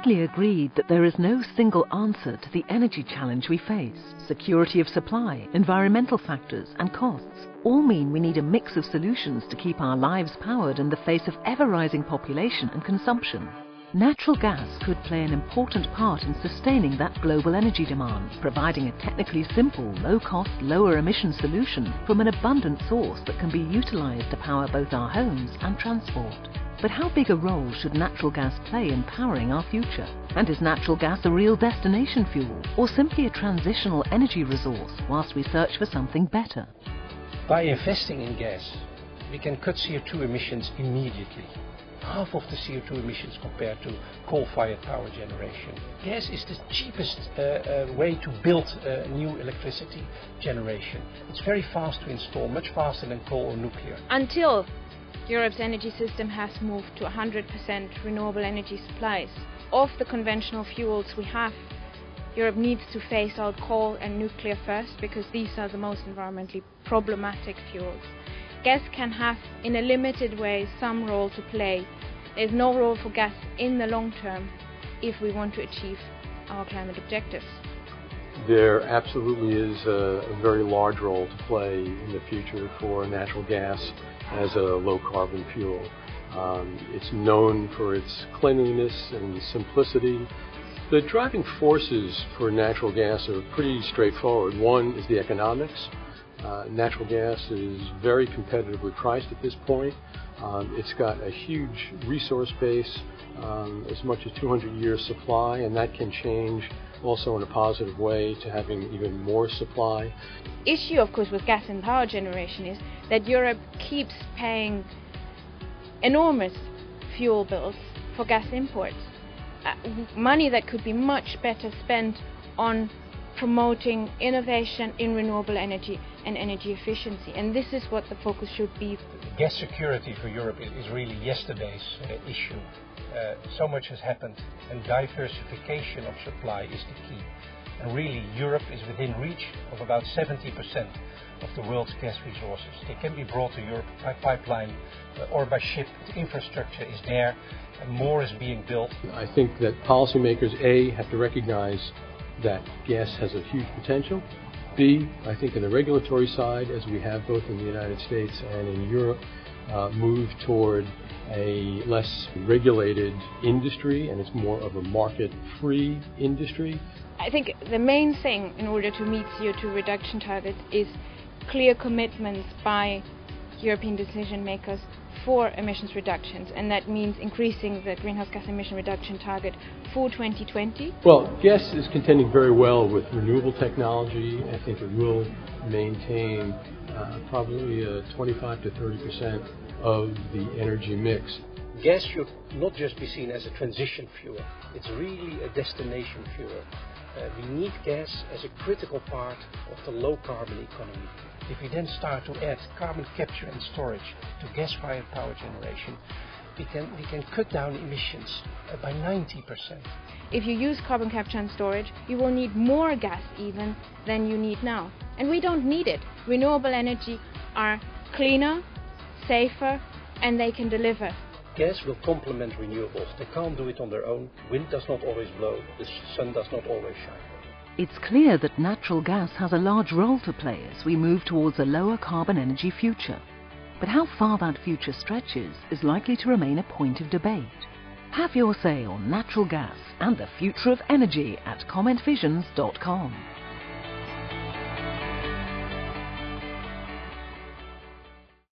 widely agreed that there is no single answer to the energy challenge we face. Security of supply, environmental factors and costs all mean we need a mix of solutions to keep our lives powered in the face of ever-rising population and consumption. Natural gas could play an important part in sustaining that global energy demand, providing a technically simple, low-cost, lower-emission solution from an abundant source that can be utilised to power both our homes and transport. But how big a role should natural gas play in powering our future? And is natural gas a real destination fuel, or simply a transitional energy resource whilst we search for something better? By investing in gas, we can cut CO2 emissions immediately. Half of the CO2 emissions compared to coal-fired power generation. Gas is the cheapest way to build new electricity generation. It's very fast to install, much faster than coal or nuclear. Until Europe's energy system has moved to 100% renewable energy supplies of the conventional fuels we have, Europe needs to phase out coal and nuclear first, because these are the most environmentally problematic fuels. Gas can have, in a limited way, some role to play. There is no role for gas in the long term if we want to achieve our climate objectives. There absolutely is a very large role to play in the future for natural gas as a low-carbon fuel. It's known for its cleanliness and simplicity. The driving forces for natural gas are pretty straightforward. One is the economics. Natural gas is very competitively priced at this point. It's got a huge resource base, as much as 200 years supply, and that can change also in a positive way to having even more supply. Issue, of course, with gas and power generation is that Europe keeps paying enormous fuel bills for gas imports. Money that could be much better spent on promoting innovation in renewable energy and energy efficiency, and this is what the focus should be. Gas security for Europe is really yesterday's issue. So much has happened, and diversification of supply is the key. And really, Europe is within reach of about 70% of the world's gas resources. They can be brought to Europe by pipeline or by ship. The infrastructure is there, and more is being built. I think that policymakers, A, have to recognize that gas has a huge potential. B, I think on the regulatory side, as we have both in the United States and in Europe, move toward a less regulated industry, and it's more of a market-free industry. I think the main thing in order to meet CO2 reduction targets is clear commitments by European decision makers for emissions reductions, and that means increasing the greenhouse gas emission reduction target for 2020. Well, gas is contending very well with renewable technology. I think it will maintain probably 25 to 30% of the energy mix. Gas should not just be seen as a transition fuel, it's really a destination fuel. We need gas as a critical part of the low-carbon economy. If we then start to add carbon capture and storage to gas-fired power generation, we can cut down emissions by 90%. If you use carbon capture and storage, you will need more gas even than you need now. And we don't need it. Renewable energy are cleaner, safer, and they can deliver. Gas will complement renewables. They can't do it on their own. Wind does not always blow. The sun does not always shine. It's clear that natural gas has a large role to play as we move towards a lower carbon energy future. But how far that future stretches is likely to remain a point of debate. Have your say on natural gas and the future of energy at commentvisions.com.